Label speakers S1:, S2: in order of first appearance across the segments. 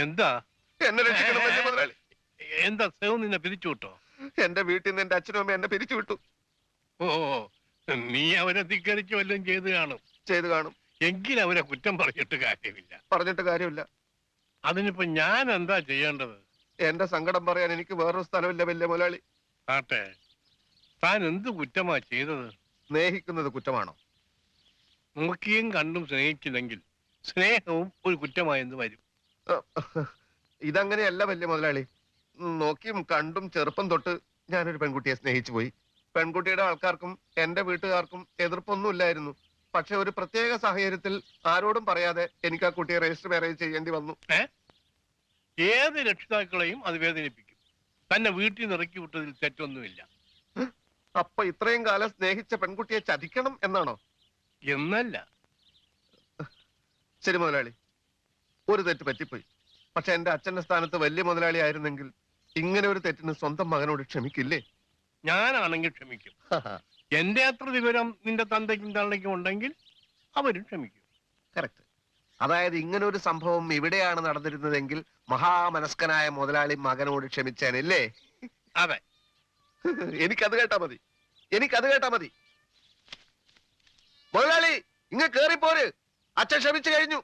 S1: എന്താ?
S2: എന്നെ രക്ഷിക്കണം വലിയ മുതലാളി.
S1: എന്താ സേവ് നിന്നെ പിരിച്ചു വിട്ടോ?
S2: എന്റെ വീട്ടിൽ നിന്ന് എന്റെ അച്ഛനും അമ്മ എന്നെ പിരിച്ചു വിട്ടു.
S1: ഓ, നീ അവരെ ധിക്കരിച്ച് വല്ലതും
S2: ചെയ്തു കാണും.
S1: എങ്കിൽ അവരെ കുറ്റം പറഞ്ഞിട്ട്
S2: കാര്യമില്ല.
S1: അതിനിപ്പോ ഞാൻ എന്താ ചെയ്യേണ്ടത്?
S2: എന്റെ സങ്കടം പറയാൻ എനിക്ക് വേറൊരു സ്ഥലമില്ല വലിയ മുതലാളി.
S1: ആട്ടെ, താൻ എന്ത് കുറ്റമാ ചെയ്തത്?
S2: സ്നേഹിക്കുന്നത് കുറ്റമാണോ?
S1: നോക്കിയും കണ്ടും സ്നേഹിച്ചില്ലെങ്കിൽ സ്നേഹവും ഒരു കുറ്റമായെന്ന് വരും.
S2: ഇതങ്ങനെയല്ല വലിയ മുതലാളി. നോക്കിയും കണ്ടും ചെറുപ്പം തൊട്ട് ഞാനൊരു പെൺകുട്ടിയെ സ്നേഹിച്ചു പോയി. പെൺകുട്ടിയുടെ ആൾക്കാർക്കും എന്റെ വീട്ടുകാർക്കും എതിർപ്പൊന്നുമില്ലായിരുന്നു. പക്ഷെ ഒരു പ്രത്യേക സാഹചര്യത്തിൽ ആരോടും പറയാതെ എനിക്ക് ആ കുട്ടിയെ രജിസ്റ്റർ മാരേജ് ചെയ്യേണ്ടി വന്നു.
S1: ഏത് രക്ഷിതാക്കളെയും അത് വേദനിപ്പിക്കും. തന്നെ വീട്ടിൽ നിന്ന് ഇറക്കി വിട്ടതിൽ തെറ്റൊന്നുമില്ല.
S2: അപ്പൊ ഇത്രയും കാലം സ്നേഹിച്ച പെൺകുട്ടിയെ ചതിക്കണം എന്നാണോ?
S1: എന്നല്ല.
S2: ശരി മുതലാളി, ഒരു തെറ്റ് പറ്റിപ്പോയി. പക്ഷെ എന്റെ അച്ഛന്റെ സ്ഥാനത്ത് വലിയ മുതലാളി ആയിരുന്നെങ്കിൽ ഇങ്ങനെ ഒരു തെറ്റിന് സ്വന്തം മകനോട് ക്ഷമിക്കില്ലേ?
S1: ഞാനാണെങ്കിൽ ക്ഷമിക്കും. എന്റെ അത്ര വിവരം നിന്റെ തന്തയ്ക്കും തള്ളയ്ക്കും ഉണ്ടെങ്കിൽ അവരും ക്ഷമിക്കും.
S2: കറക്റ്റ്. അതായത് ഇങ്ങനെ ഒരു സംഭവം ഇവിടെയാണ് നടന്നിരുന്നതെങ്കിൽ മഹാമനസ്കനായ മുതലാളി മകനോട് ക്ഷമിച്ചേനല്ലേ?
S1: അതെ.
S2: എനിക്കത് കേട്ടാ മതി. മുതലാളി ഇങ്ങ് കേറിപ്പോര്. അച്ഛൻ ക്ഷമിച്ചു കഴിഞ്ഞു.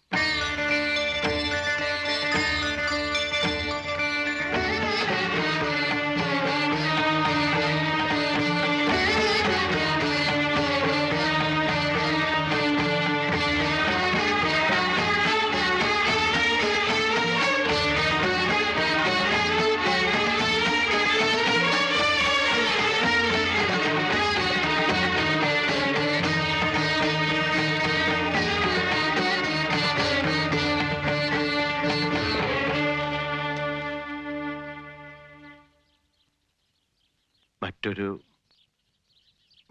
S2: മറ്റൊരു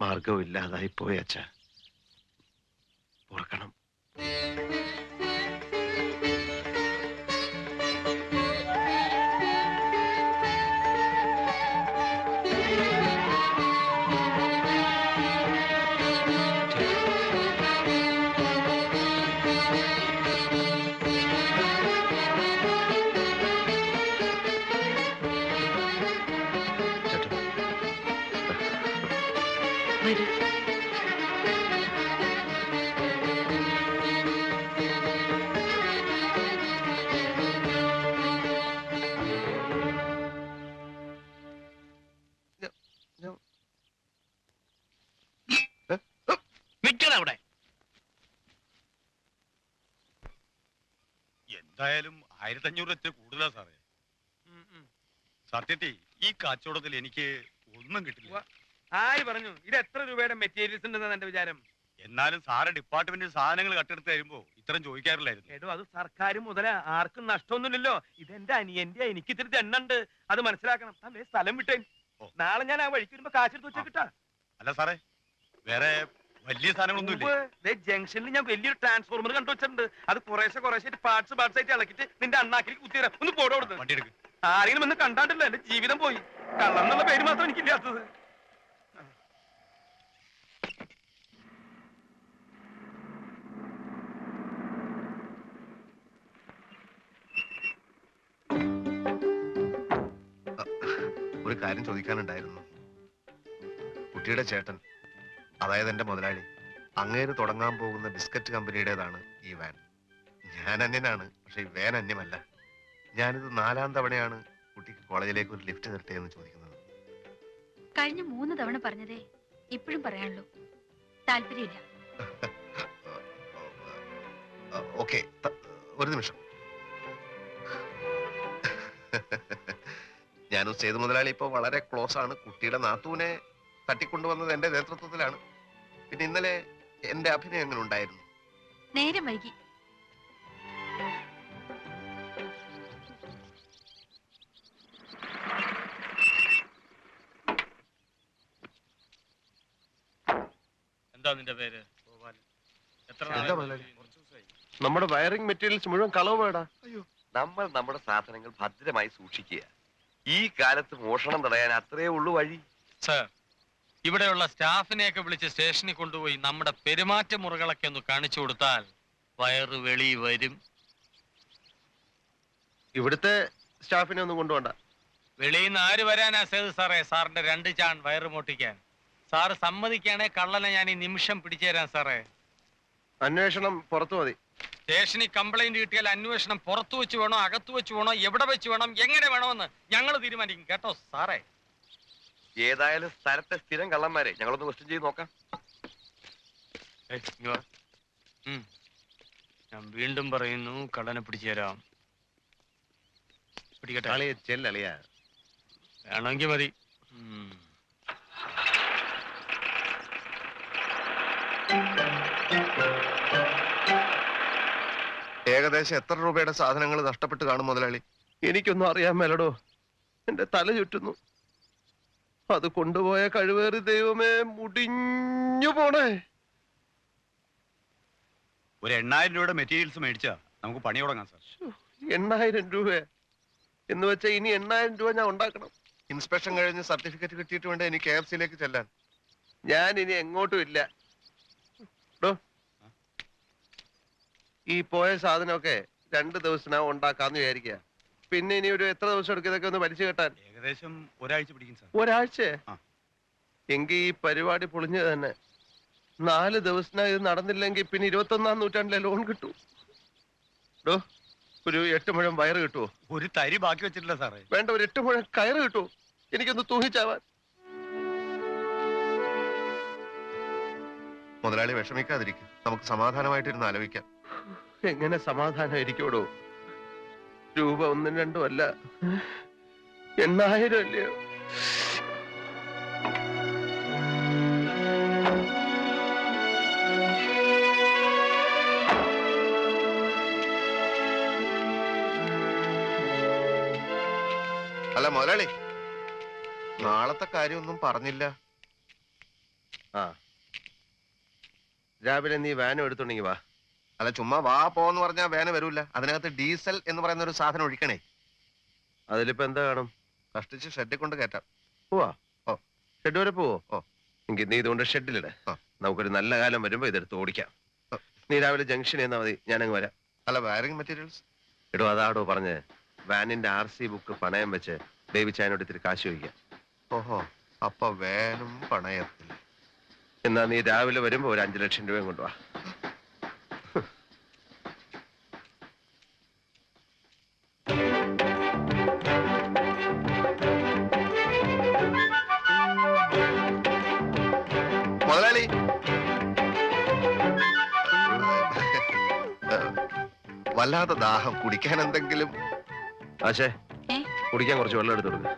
S2: മാർഗവും ഇല്ലാതായി പോയി അച്ഛാ. ഓർക്കണം.
S3: എന്തായാലും 1500 കൂടുതലാ സാറേ. സത്യത്തിൽ ഈ കച്ചവടത്തിൽ എനിക്ക് ഒന്നും കിട്ടില്ല.
S4: ആര് പറഞ്ഞു? ഇത് എത്ര രൂപയുടെ മെറ്റീരിയൽസ് ഉണ്ടെന്നാണ് എന്റെ വിചാരം.
S3: എന്നാലും സാറ് ഡിപ്പാർട്ട്മെന്റിൽ സാധനങ്ങൾ കട്ടെടുത്ത് തരുമ്പോ ഇത്രയും ചോദിക്കാറില്ലായിരുന്നു.
S4: ഏടോ, അത് സർക്കാർ മുതല, ആർക്കും നഷ്ടമൊന്നുമില്ലല്ലോ. ഇതെന്റെ അനിയന്റെ, എനിക്ക് ഇത്തിരി എണ്ണുണ്ട്, അത് മനസ്സിലാക്കണം. താൻ സ്ഥലം വിട്ടേ. നാളെ ഞാൻ ആ വഴിക്ക് വരുമ്പോ കാശെടുത്ത് വെച്ച് കിട്ടാ.
S3: അല്ല സാറേ, വേറെ വലിയ സാധനങ്ങളൊന്നും
S4: ജംഗ്ഷനിൽ ഞാൻ വലിയൊരു ട്രാൻസ്ഫോർമർ കണ്ടുവച്ചിട്ടുണ്ട്. അത് കുറേശ്ശെ പാർട്സ് ആയിട്ട് ഇളക്കിട്ട് നിന്റെ അണ്ണാക്കിലേക്ക് കുത്തിരാ. ഒന്ന് പോടോ കൊടുത്ത്.
S3: വണ്ടി എടുക്കും.
S4: ആരെങ്കിലും ഒന്ന് കണ്ടാണ്ടില്ല, എന്റെ ജീവിതം പോയി. കള്ളന്നുള്ള പേര് മാത്രം എനിക്കില്ലാത്തത്.
S2: ഒരു കാര്യം ചോദിക്കാനുണ്ടായിരുന്നു. കുട്ടിയുടെ ചേട്ടൻ, അതായത് എന്റെ മുതലാളി, അങ്ങേര് തുടങ്ങാൻ പോകുന്ന ബിസ്ക്കറ്റ് കമ്പനിയുടേതാണ് ഈ വാൻ. ഞാൻ അന്യനാണ്, പക്ഷെ ഈ വാൻ അന്യമല്ല. ഞാനിത് 4ാം തവണയാണ് കുട്ടിക്ക് കോളേജിലേക്ക് ഒരു ലിഫ്റ്റ് തരട്ടെ എന്ന് ചോദിക്കുന്നത്.
S5: കഴിഞ്ഞ 3 തവണ പറഞ്ഞതേ ഇപ്പോഴും പറയാനുള്ളൂ. താല്പര്യമില്ല.
S2: ഓക്കെ, ഒരു നിമിഷം. ഞാനും സേതു മുതലാളി ഇപ്പൊ വളരെ ക്ലോസ് ആണ്. കുട്ടിയുടെ നാത്തൂനെ തട്ടിക്കൊണ്ടുവന്നത് എന്റെ നേതൃത്വത്തിലാണ്. പിന്നെ ഇന്നലെ എന്റെ അഭിനയം എങ്ങനെ ഉണ്ടായിരുന്നു?
S5: നേരം വൈകി.
S3: എന്താ നിന്റെ പേര്?
S2: നമ്മുടെ വയറിംഗ് മെറ്റീരിയൽസ് മുഴുവൻ കളവ് വേടാ.
S6: നമ്മൾ നമ്മുടെ സാധനങ്ങൾ ഭദ്രമായി സൂക്ഷിക്കുക. ഈ കാലത്ത് മോഷണം തടയാൻ അത്രേ ഉള്ളൂ വഴി.
S7: സർ, ഇവിടെയുള്ള സ്റ്റാഫിനെയൊക്കെ വിളിച്ച് സ്റ്റേഷനിൽ കൊണ്ടുപോയി നമ്മുടെ പെരുമാറ്റ മുറകളൊക്കെ ഒന്ന് കാണിച്ചു കൊടുത്താൽ വയറ് വെളി വരും.
S2: ഇവിടുത്തെ സ്റ്റാഫിനെ ഒന്നും കൊണ്ടുപോണ്ട.
S7: വെളിയിൽ നിന്ന് ആര് വരാനാ സേതു സാറേ സാറിന്റെ 2 ചാൺ വയറ് മോട്ടിക്കാൻ? സാറ് സമ്മതിക്കാണെ കള്ളനെ ഞാൻ ഈ നിമിഷം പിടിച്ചു തരാം സാറേ.
S2: അന്വേഷണം പുറത്തു മതി.
S7: സ്റ്റേഷനിൽ കംപ്ലൈന്റ് കിട്ടിയാൽ അന്വേഷണം പുറത്തു വെച്ച് വേണോ അകത്തു വെച്ച് വേണോ എവിടെ വെച്ച് വേണം എങ്ങനെ വേണമെന്ന് ഞങ്ങൾ തീരുമാനിക്കും കേട്ടോ സാറേ.
S6: ഏതായാലും സ്ഥലത്തെ സ്ഥിരം കള്ളന്മാരെ ഞങ്ങളൊന്ന് ക്വസ്റ്റ്യൻ ചെയ്ത് നോക്കാം.
S7: ഞാൻ വീണ്ടും പറയുന്നു കള്ളനെ പിടിച്ചു തരാം. പിടിക്കട്ടെ.
S2: ചെല്ലളിയാ
S7: വേണമെങ്കിൽ മതി.
S2: ഏകദേശം എത്ര രൂപയുടെ സാധനങ്ങൾ നഷ്ടപ്പെട്ട് കാണും മുതലാളി? എനിക്കൊന്നും അറിയാൻ മേലടോ, എന്റെ തല ചുറ്റുന്നു. അത് കൊണ്ടുപോയ കഴിവേറി ദൈവമേ മുടിഞ്ഞു പോണേ.
S3: ഒരു 8000 രൂപയുടെ മെറ്റീരിയൽസ് മേടിച്ചാ നമുക്ക് പണി തുടങ്ങാം സാർ.
S2: 8000 രൂപ എന്ന് വെച്ചാൽ ഇനി 8000 രൂപ ഞാൻ ഉണ്ടാക്കണം. ഇൻസ്പെക്ഷൻ കഴിഞ്ഞ് സർട്ടിഫിക്കറ്റ് കിട്ടിയിട്ട് വേണ്ട എനിക്ക് KFC-യിലേക്ക് ചെല്ലാൻ. ഞാൻ ഇനി എങ്ങോട്ടും ഇല്ല. ഈ പോയ സാധനമൊക്കെ 2 ദിവസത്തിനകം ഉണ്ടാക്കാന്ന് വിചാരിക്കുക. പിന്നെ ഇനി ഒരു എത്ര ദിവസം എടുക്കും ഇതൊക്കെ ഒന്ന് വലിച്ചു കെട്ടാൻ?
S3: ഏകദേശം ഒരാഴ്ച പിടിക്കും സാർ.
S2: ഒരാഴ്ച?
S3: ആ.
S2: എങ്കിൽ ഈ പരിപാടി പൊളിഞ്ഞത് തന്നെ. 4 ദിവസത്തിനകം ഇത് നടന്നില്ലെങ്കിൽ പിന്നെ 21-ാം നൂറ്റാണ്ടിലെ ലോൺ കിട്ടൂ. ഒരു 8 മുഴം വയറ് കിട്ടുമോ?
S3: ഒരു തരി ബാക്കി വെച്ചിട്ടില്ല സാറേ.
S2: വേണ്ട, ഒരു 8 മുഴം കയറ് കിട്ടുമോ? എനിക്കൊന്ന് തൂങ്ങിച്ചാവാൻ. മുതലാളി വിഷമിക്കാതിരിക്കും, നമുക്ക് സമാധാനമായിട്ടിരുന്ന് ആലോചിക്കാം. എങ്ങനെ സമാധാനം ഇരിക്കോടോ? രൂപ 1ഉം 2ഉം അല്ല, 8000 അല്ലയോ? അല്ല മുതലാളി, നാളത്തെ കാര്യമൊന്നും പറഞ്ഞില്ല. ആ, രാവിലെ നീ വാനും എടുത്തുണ്ടെങ്കി വാ. അല്ല, ചുമ്മാ വാ പോന്ന് പറഞ്ഞാ വാന് വരൂല. അതിനകത്ത് ഡീസൽ എന്ന് പറയുന്ന ഒരു സാധനം ഒഴിക്കണേ. അതിലിപ്പോ എന്താ കാണും? കഷ്ടിച്ച് ഷെഡിൽ കൊണ്ട് കയറ്റാം. പോവാ? ഓ, ഷെഡ് വരെ പോവോ? ഓ, എങ്കിൽ നീ ഇതുകൊണ്ട് ഷെഡിലിട. നമുക്കൊരു നല്ല കാലം വരുമ്പോ ഇതെടുത്ത് ഓടിക്കാം. നീ രാവിലെ ജംഗ്ഷനിൽ നിന്നാ മതി, ഞാനങ്ങ് വരാം. അല്ല, വയറിംഗ് മെറ്റീരിയൽസ് ഇടോ? അതാടോ പറഞ്ഞ് വാനിന്റെ RC ബുക്ക് പണയം വെച്ച് ബേബി ചായനോട് ഇത്തിരി കാശ് ചോദിക്കാം. ഓഹോ, അപ്പൊ വാനും പണയത്തിൽ. എന്നാ നീ രാവിലെ വരുമ്പോ ഒരു 5 ലക്ഷം രൂപയും കൊണ്ടുവാ. മുതലാളി, വല്ലാതെ ദാഹം, കുടിക്കാൻ എന്തെങ്കിലും? ആശേ, കുടിക്കാൻ കുറച്ച് വെള്ളം എടുത്തു കൊടുക്ക.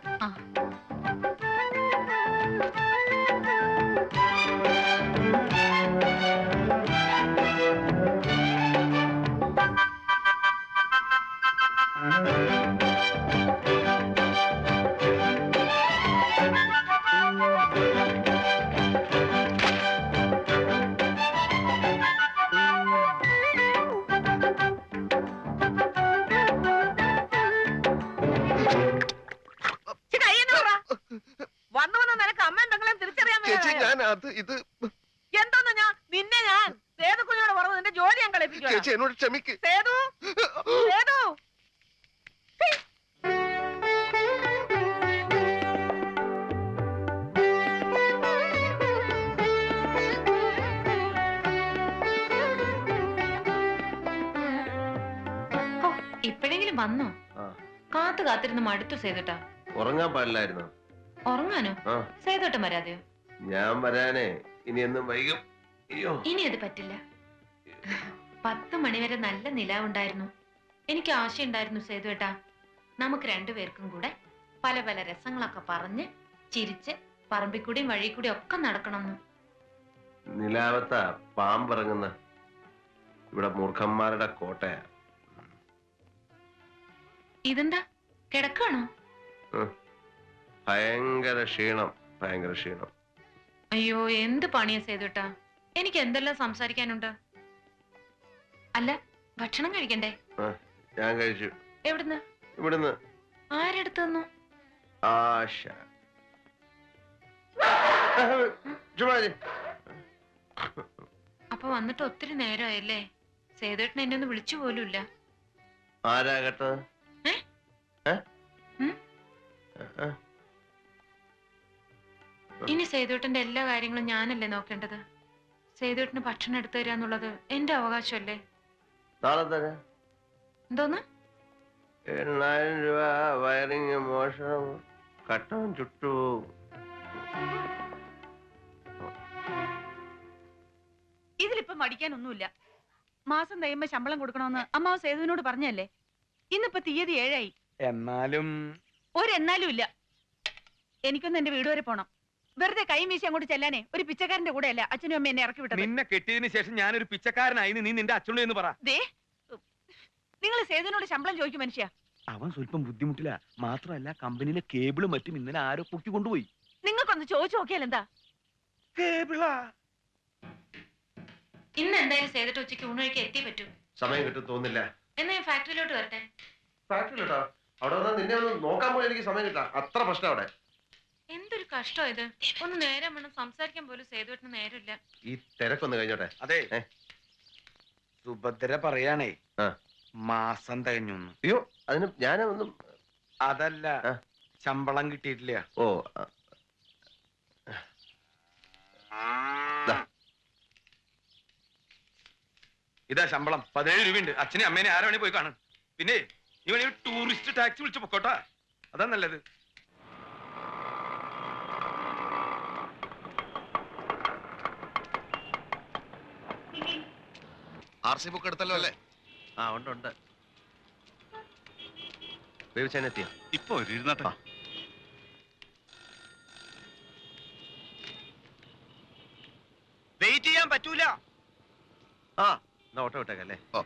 S2: എന്നോട് ക്ഷമിക്ക്.
S5: ഇപ്പോഴെങ്കിലും വന്നോ? കാത്തിരുന്ന് മടുത്തു സേതുട്ടാ.
S2: ഉറങ്ങാൻ പാടില്ലായിരുന്നു?
S5: ഉറങ്ങാനോ? സേതുട്ടം വരാതെയോ?
S2: ഞാൻ വരാനേ ഇനി എന്നും വൈകും.
S5: ഇനി അത് പറ്റില്ല. 10 മണിവരെ നല്ല നിലാവുണ്ടായിരുന്നു. എനിക്ക് ആശയുണ്ടായിരുന്നു സേതുവേട്ടാ, നമുക്ക് 2 പേർക്കും കൂടെ പല പല രസങ്ങളൊക്കെ പറഞ്ഞ് ചിരിച്ച് പറമ്പിക്കൂടിയും വഴിക്കൂടിയും ഒക്കെ നടക്കണമെന്ന്.
S2: നിലാവത്ത പാമ്പിറങ്ങുന്ന ഇവിടെ മൂർഖന്മാരുടെ കോട്ടയാ.
S5: ഇതെന്താ, കിടക്കാണോ?
S2: ഭയങ്കര ക്ഷീണം, ഭയങ്കര ക്ഷീണം.
S5: അയ്യോ, എന്ത് പണിയാ സേതുവേട്ടാ, എനിക്ക് എന്തെല്ലാം സംസാരിക്കാനുണ്ട്. അല്ല, ഭക്ഷണം കഴിക്കണ്ടേ?
S2: ഞാൻ കഴിച്ചു.
S5: എവിടുന്ന്?
S2: ഇവിടുന്ന്.
S5: ആരെടുത്തു തന്നു?
S2: ആശ.
S5: അപ്പൊ വന്നിട്ട് ഒത്തിരി നേരമായല്ലേ? സേതുവേട്ടൻ എന്നെ ഒന്ന് വിളിച്ചു പോലുമില്ല.
S2: ആരാ കേട്ടത്?
S5: ഇനി സേതുവേട്ടന്റെ എല്ലാ കാര്യങ്ങളും ഞാനല്ലേ നോക്കേണ്ടത്? സേതുവേട്ടന് ഭക്ഷണം എടുത്തു തരിക എന്നുള്ളത് എന്റെ അവകാശമല്ലേ?
S8: നാളെ തന്നെ
S5: എന്തോന്ന്?
S8: 8,000 രൂപ വയറിങ് മോഷണം കട്ടം ചുട്ടു.
S9: ഇതിലിപ്പം മടിക്കാനൊന്നുമില്ല. മാസം തയ്യുമ്പോ ശമ്പളം കൊടുക്കണമെന്ന് അമ്മാവ് സേതുവിനോട് പറഞ്ഞല്ലേ. ഇന്നിപ്പോ തീയതി 7 ആയി.
S4: എന്നാലും
S9: ഒരെന്നാലും ഇല്ല. എനിക്കൊന്ന് എന്റെ വീട് വരെ പോണം. വെറുതെ കൈ വീശി അങ്ങോട്ട് ചെല്ലാനേ ഒരു പിച്ചക്കാരന്റെ കൂടെ അല്ല അച്ഛനും അമ്മ എന്നെ ഇറക്കി വിട്ടത്.
S4: നിന്നെ കെട്ടിയതിനു ശേഷം ഞാനൊരു പിച്ചക്കാരനായി നീ നിന്റെ അച്ഛനോട് എന്ന് പറ.
S9: ദേ, നിങ്ങൾ സേതുവിനോട് ശമ്പളം ചോദിക്കും മനുഷ്യ.
S4: അവൻ സ്വല്പം ബുദ്ധിമുട്ടില്ല. മാത്രമല്ല കമ്പനിയിലെ കേബിളും മറ്റും ഇന്നലെ ആരോ പൊക്കി കൊണ്ടുപോയി.
S9: നിങ്ങൾക്കൊന്ന് ചോദിച്ചു നോക്കിയാൽ എന്താ?
S4: കേബിളാ?
S5: ഇന്ന് എന്തായാലും സേതുട്ട് ഉച്ചയ്ക്ക് ഊണൊഴിക്ക് എത്തിയേ പറ്റൂ.
S2: സമയം കിട്ടും തോന്നില്ല.
S5: എന്നാ ഞാൻ ഫാക്ടറിയിലോട്ട് വരട്ടെ.
S2: ഫാക്ടറിയിലോട്ടോ? അവിടെ വന്നാൽ നിന്നെ ഒന്ന് നോക്കാൻ പോലും എനിക്ക് സമയം കിട്ടാം. അത്ര പ്രശ്നം അവിടെ.
S5: എന്തൊരു കഷ്ടം ഇത്. ഒന്ന് നേരം വേണം സംസാരിക്കാൻ പോലും സേതുവേട്ടന് നേരമില്ല.
S2: ഈ തിരക്കൊന്ന് കഴിഞ്ഞോട്ടെ.
S4: അതെ, സുഭദ്ര പറയാണേ
S2: ആ.
S4: മാസം തികഞ്ഞു.
S2: അയ്യോ, അതിന് ഞാനൊന്നും.
S4: അതല്ല, ശമ്പളം കിട്ടിയിട്ടില്ല.
S2: ഓ,
S4: ഇതാ ശമ്പളം. 17 രൂപയുണ്ട്. അച്ഛനെ അമ്മേനെ ആരെ വേണേ പോയി കാണും. പിന്നെ നീ വേണേ ടൂറിസ്റ്റ് ടാക്സി വിളിച്ചു പൊക്കോട്ടാ. അതാ നല്ലത്.
S2: RC ബുക്ക് എടുത്തല്ലോ അല്ലേ? ആ, ഉണ്ട്. വേവിച്ചാനെത്തിയ
S3: ഇപ്പൊ ഇരുന്നട്ടെ.
S4: വെയിറ്റ് ചെയ്യാൻ പറ്റൂല.
S2: ആ, എന്നാ ഓട്ടോ വിട്ടേക്കല്ലേ? ഓ,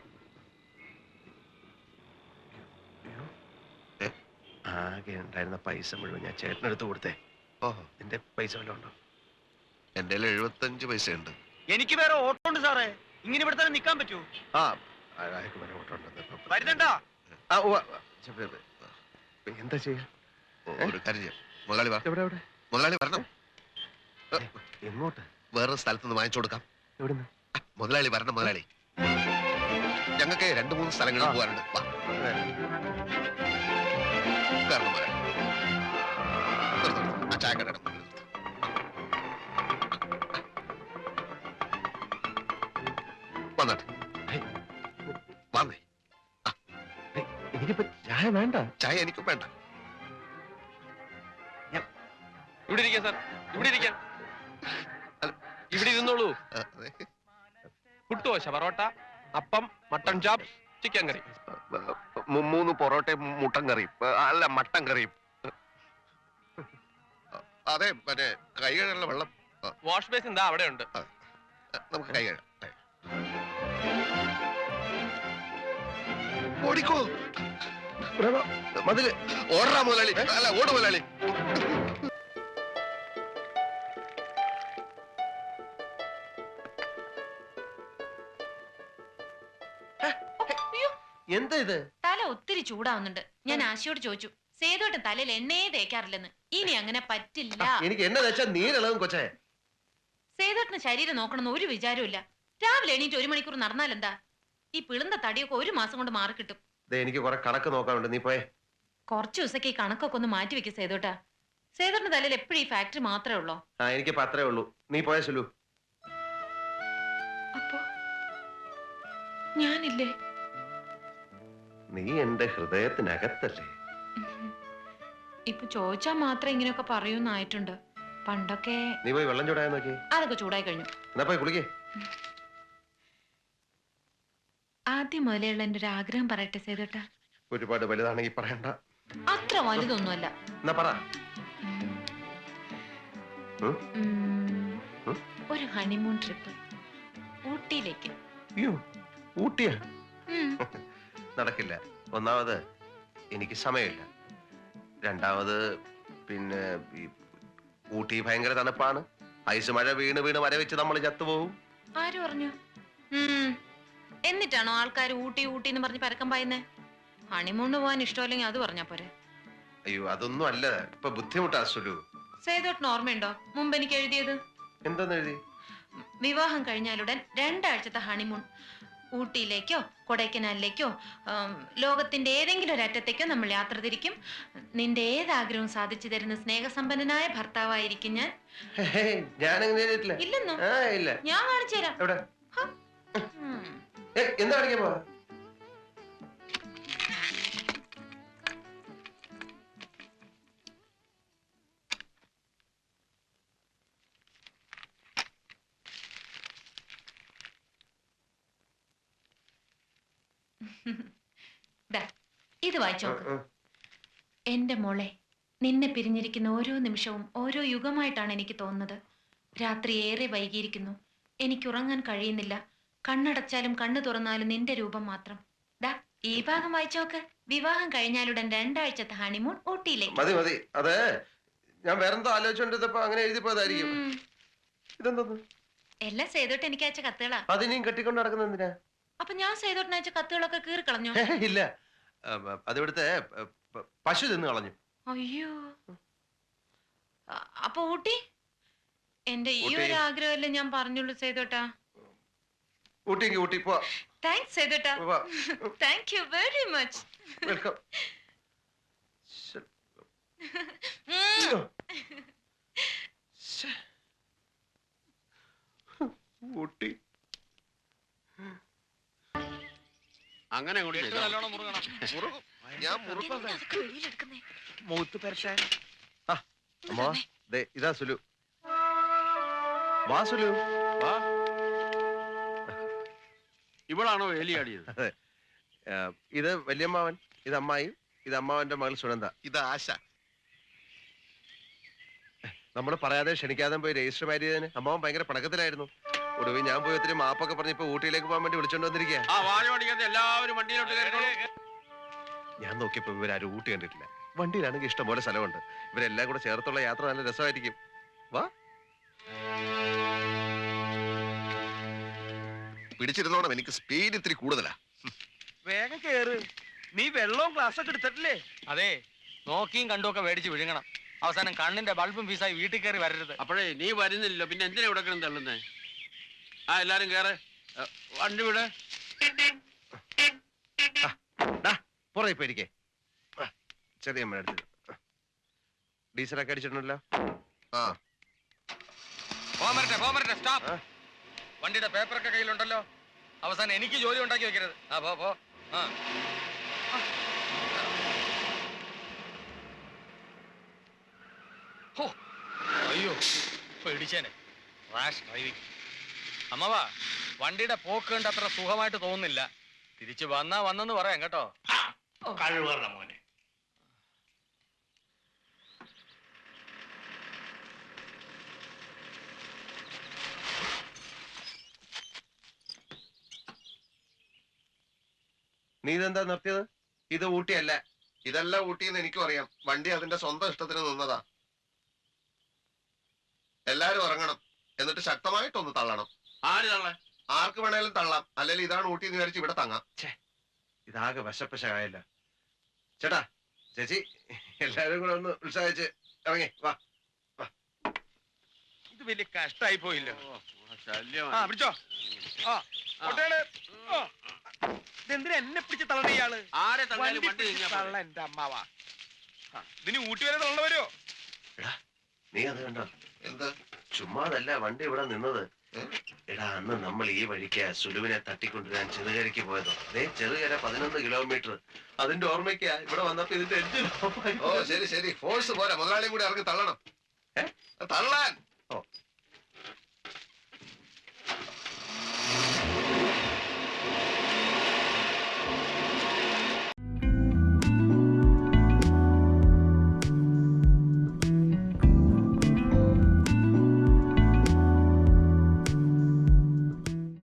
S2: ആകെ ഉണ്ടായിരുന്ന പൈസ മുഴുവൻ ഞാൻ ചേട്ടനെടുത്ത് കൊടുത്തേ. ഓഹോ, നിന്റെ പൈസ വല്ലതും ഉണ്ടോ? എന്റെ 75 പൈസ ഉണ്ട്.
S4: എനിക്ക് വേറെ ഓട്ടോ ഉണ്ട് സാറേ. ഇങ്ങനെ ഇവിടെ തന്നെ നിക്കാൻ പറ്റൂ?
S2: ആ, അയാൾക്ക് വേറെ ഓട്ടോ ഉണ്ട്.
S4: വരുന്നുണ്ടാ?
S2: എന്താ ചെയ്യാ? ഒരു കാര്യം ചെയ്യാം. മുതലാളി വാ. എവിടെ? മുതലാളി വരണം. എങ്ങോട്ട്? വേറൊരു സ്ഥലത്തുനിന്ന് വാങ്ങിച്ചു കൊടുക്കാം. എവിടുന്ന്? മുതലാളി വരണം. മുതലാളി, ഞങ്ങൾക്ക് 2-3 സ്ഥലങ്ങളിൽ പോകാനുണ്ട്. വാ, കാരണം മുതലാളി ആ ചായക്കട വന്നാട്ടെ. വന്നേ. എനിക്കിപ്പോ ചായ വേണ്ട. ചായ എനിക്കും വേണ്ട.
S7: ഇവിടെ ഇരിക്കാം സാർ, ഇവിടെ ഇരിക്കാം. ഇവിടെ ഇരുന്നോളൂ. പുട്ടുദോശ, പൊറോട്ട, അപ്പം, മട്ടൺ ചാപ്സ്, ചിക്കൻ കറി.
S2: 3 പൊറോട്ടയും മുട്ടൻ കറിയും. അല്ല, മട്ടൻ കറിയും. അതെ, മറ്റേ കൈ കഴുകാനുള്ള വെള്ളം.
S7: വാഷ് ബേസിൻ എന്താ അവിടെ ഉണ്ട്.
S2: നമുക്ക് കൈ കഴുകാം. ഓടിക്കോ മതില്. ഓടാ മുതലാളി. അല്ല, ഓട് മുതലാളി. എന്താ ഇത്?
S5: തല ഒത്തിരി ചൂടാവുന്നുണ്ട്. ഞാൻ ആശയോട് ചോദിച്ചു. സേതുവേട്ടൻ തലയിൽ എണ്ണയെ തേക്കാറില്ലെന്ന്. ഇനി അങ്ങനെ പറ്റില്ല.
S2: എനിക്ക് എന്നെ വെച്ചാൽ നീരിളകും കൊച്ചേ.
S5: സേതുവേട്ടന് ശരീരം നോക്കണമെന്ന് ഒരു വിചാരവും ഇല്ല. രാവിലെ എണീറ്റ് 1 മണിക്കൂർ നടന്നാൽ എന്താ? ഈ പിളുന്ന തടിയൊക്കെ 1 മാസം കൊണ്ട് മാറിക്കിട്ടും.
S2: എനിക്ക് കുറെ കണക്ക് നോക്കാനുണ്ട്. നീ പോയേ.
S5: കുറച്ചു ദിവസമൊക്കെ ഈ കണക്കൊക്കെ ഒന്ന് മാറ്റി വെക്കും സേതുവേട്ടാ. സേതുവേട്ടന്റെ തലയിൽ എപ്പോഴും ഈ ഫാക്ടറി മാത്രമേ ഉള്ളോ?
S2: ആ, എനിക്കിപ്പോ അത്രേ ഉള്ളൂ. നീ പോയ സുലു.
S5: അപ്പോ ഞാനില്ലേ?
S2: നീ എന്റെ ഹൃദയത്തിനകത്തല്ലേ.
S5: ഇപ്പൊ ചോദിച്ചാ മാത്രം ഇങ്ങനെയൊക്കെ പറയൂന്നായിട്ടുണ്ട്. പണ്ടൊക്കെ.
S2: നീ പോയി വെള്ളം ചൂടായ നോക്കി.
S5: അതൊക്കെ ചൂടായി കഴിഞ്ഞു.
S2: എന്നാ പോയി കുളിക്കേ.
S5: ആദ്യം മുതലേയുള്ള എന്റെ ഒരു ആഗ്രഹം പറയട്ടെ സേതുവേട്ടാ.
S2: ഒരുപാട് വലുതാണെങ്കിൽ പറയണ്ട.
S5: അത്ര വലുതൊന്നുമല്ല.
S2: എന്നാ പറ.
S5: ഒരു ഹണിമൂൺ ട്രിപ്പ് ഊട്ടിയിലേക്ക്.
S2: അയ്യോ, ഊട്ടിയാ? നടക്കില്ല. ഒന്നാമത് എനിക്ക് സമയമില്ല. രണ്ടാമത് പിന്നെ ഊട്ടി ഭയങ്കര തണുപ്പാണ്. ഐസ് മഴ വീണ് വര വെച്ച് നമ്മൾ ചത്തുപോകും.
S5: ആര് പറഞ്ഞു? എന്നിട്ടാണോ ആൾക്കാർ ഊട്ടി ഊട്ടി എന്ന് പറഞ്ഞ് പരക്കം പായുന്നേ? ഹണിമൂണ് പോകാൻ ഇഷ്ടമല്ലെങ്കിൽ അത് പറഞ്ഞാ പോരെ.
S2: അയ്യോ, അതൊന്നും അല്ല. ഇപ്പൊ ബുദ്ധിമുട്ടാ സുലു.
S5: സേതുവേട്ടന് ഓർമ്മയുണ്ടോ മുമ്പ് എനിക്ക് എഴുതിയത്?
S2: എന്താന്ന് എഴുതി?
S5: വിവാഹം കഴിഞ്ഞാലുടൻ 2 ആഴ്ചത്തെ ഹണിമൂൺ. ഊട്ടിയിലേക്കോ കൊടൈക്കനാലിലേക്കോ ലോകത്തിന്റെ ഏതെങ്കിലും ഒരറ്റത്തേക്കോ നമ്മൾ യാത്ര തിരിക്കും. നിന്റെ ഏതാഗ്രഹവും സാധിച്ചു തരുന്ന സ്നേഹസമ്പന്നനായ ഭർത്താവായിരിക്കും ഞാൻ.
S8: ഞാൻ അങ്ങനെ
S5: ഇല്ലെന്നോ?
S8: ഇല്ല.
S5: ഞാൻ കാണിച്ചു തരാം.
S8: എവിടെ? എന്താ കാണിക്കാൻ പോവാ?
S5: ഇത് വായിച്ചോ. എന്റെ മോളെ, നിന്നെ പിരിഞ്ഞിരിക്കുന്ന ഓരോ നിമിഷവും ഓരോ യുഗമായിട്ടാണ് എനിക്ക് തോന്നുന്നത്. രാത്രി ഏറെ വൈകിയിരിക്കുന്നു. എനിക്ക് ഉറങ്ങാൻ കഴിയുന്നില്ല. കണ്ണടച്ചാലും കണ്ണു തുറന്നാലും നിന്റെ രൂപം മാത്രം. ഈ ഭാഗം വായിച്ചോക്ക്. വിവാഹം കഴിഞ്ഞാലുടൻ 2 ആഴ്ചത്തെ ഹണിമൂൺ ഊട്ടിയിലേക്ക്.
S8: മതി മതി. അതെ, ഞാൻ വേറെന്തോ ആലോചിച്ചോണ്ടിരുന്നപ്പോ അങ്ങനെ എഴുതി പോയതായിരിക്കും. ഇതെന്തോന്ന്?
S5: എല്ലാം സേതോട്ട് എനിക്ക് അയച്ച കത്തുകളാ.
S8: അതിനെയും കെട്ടിക്കൊണ്ട് നടക്കുന്ന എന്തിനാ?
S5: അപ്പൊ ഞാൻ സേതോട്ടിന് അയച്ച കത്തുകളൊക്കെ കീറിക്കളഞ്ഞോ?
S8: ഇല്ല, അതിവിടുത്തെ പശു തിന്നു കളഞ്ഞു.
S5: അയ്യോ, അപ്പൊ ഊട്ടി? എന്റെ ഈ ഒരു ആഗ്രഹമല്ലേ ഞാൻ പറഞ്ഞുള്ളൂ സേതോട്ടാ.
S8: ഊട്ടിക്ക് ഊട്ടി പോ.
S5: താങ്ക്സ് സേതോട്ടാ. Thank you very much.
S8: Welcome. Ooty
S3: അങ്ങനെ
S7: നല്ലോണം മുറുകണം.
S2: ഞാൻ മുറുക്കം
S4: മൂത്ത് പെരട്ടാൻ.
S8: അമ്മ, ഇതാ സുലു. വാ സുലു.
S3: ഇവളാണോ വേലിയാടിയത്?
S8: അതെ, ഇത് വല്യമ്മാവൻ, ഇത് അമ്മായി, ഇത് അമ്മാവന്റെ മകൾ സുനന്ദ.
S2: ഇത് ആശ.
S8: നമ്മൾ പറയാതെ ക്ഷണിക്കാതെ പോയി രജിസ്റ്റർ മാരേജ് ചെയ്തതിന് അമ്മാവൻ ഭയങ്കര പണക്കത്തിലായിരുന്നു. ഒടുവിൽ ഞാൻ പോയി ഒത്തിരി മാപ്പൊക്കെ പറഞ്ഞ് ഇപ്പൊ ഊട്ടിയിലേക്ക് പോകാൻ വേണ്ടി വിളിച്ചോണ്ട് വന്നിരിക്കുക.
S3: എല്ലാവരും വണ്ടിയിലോട്ട്
S8: ഞാൻ നോക്കിയപ്പോ ഇവരാരും ഊട്ടി കണ്ടിട്ടില്ല. വണ്ടിയിലാണെങ്കിൽ ഇഷ്ടംപോലെ സ്ഥലമുണ്ട്. ഇവരെല്ലാം കൂടെ ചേർത്തുള്ള യാത്ര നല്ല രസമായിരിക്കും. വാ.
S2: പിടിച്ചിരുന്നോണം, എനിക്ക് സ്പീഡ് ഇത്തിരി കൂടുതലാ.
S4: വേഗം കേറ്. നീ വെള്ളവും ഗ്ലാസ് ഒക്കെ എടുത്തിട്ടില്ലേ?
S7: അതെ, നോക്കിയും കണ്ടുമൊക്കെ മേടിച്ച് വിഴുങ്ങണം. അവസാനം കണ്ണിന്റെ ബൾബും ഫീസായി വീട്ടിൽ കയറി വരരുത്.
S3: അപ്പോഴേ നീ വരുന്നില്ലല്ലോ, പിന്നെ എന്തിനാ ഇവിടെ കിടന്ന് തള്ളുന്നേ? എല്ലാരും കേറ്, വണ്ടി വിടെ.
S8: പുറകെ പോയിരിക്കേ. ചെറിയ അമ്മ അടുത്ത് ഡീസലൊക്കെ അടിച്ചിട്ടുണ്ടല്ലോ.
S7: സ്റ്റോപ്പ്. വണ്ടിയുടെ പേപ്പറൊക്കെ കയ്യിലുണ്ടല്ലോ. അവസാനം എനിക്ക് ജോലി ഉണ്ടാക്കി വെക്കരുത്. പോ. അയ്യോ, പേടിച്ചേനെ. Rash driving. അമ്മവാ, വണ്ടിയുടെ പോക്ക് കണ്ട് അത്ര സുഖമായിട്ട് തോന്നുന്നില്ല. തിരിച്ചു വന്നെന്ന് പറയാം കേട്ടോ.
S1: കഴിവറ മോനെ.
S8: നീ ഇതെന്താ നിർത്തിയത്? ഇത് ഊട്ടിയല്ല.
S2: ഇതല്ല ഊട്ടിന്ന് എനിക്കും അറിയാം. വണ്ടി അതിന്റെ സ്വന്തം ഇഷ്ടത്തിന് നിന്നതാ. എല്ലാരും ഇറങ്ങണം, എന്നിട്ട് ശക്തമായിട്ടൊന്ന് തള്ളണം.
S3: ആര് തള്ളേ?
S2: ആർക്ക് വേണേലും തള്ളാം, അല്ലെങ്കിൽ ഇതാണ് ഊട്ടി എന്ന് വിചാരിച്ച് ഇവിടെ തങ്ങാം.
S8: ഇതാകെ വശപ്പശായല്ല. ചേട്ടാ, ചേച്ചി, എല്ലാരും കൂടെ ഒന്ന് ഉത്സാഹിച്ച് ഇറങ്ങി വാ.
S4: ഇത് വലിയ കഷ്ടായി പോയില്ല.
S3: ശല്യം.
S4: പിടിച്ചോ. ഇതെന്തിനാ എന്നെ പിടിച്ച് തള്ളണ ഇയാള്?
S3: ആരെ തള്ളാലും വണ്ടി
S4: തള്ള എന്റെ അമ്മാവാ. ഇതിന് ഊട്ടി വരെ തള്ള വരുമോ?
S8: നീ അത് കണ്ടോ?
S2: എന്ത്?
S8: ചുമ്മാതല്ല വണ്ടി ഇവിടെ നിന്നത്. എടാ, അന്ന് നമ്മൾ ഈ വഴിക്ക് സുലുവിനെ തട്ടിക്കൊണ്ടുവരാൻ ചെറുകരയ്ക്ക് പോയതോ. അതേ ചെറുകര 11 കിലോമീറ്റർ. അതിന്റെ ഓർമ്മയ്ക്കാ ഇവിടെ വന്നപ്പോ ഇതിന്റെ എഞ്ചിൻ.
S2: ഓ ശരി ശരി, ഫോഴ്സ് പോരാ, മുതലാളിയും കൂടി ഇറങ്ങി തള്ളണം. തള്ളാൻ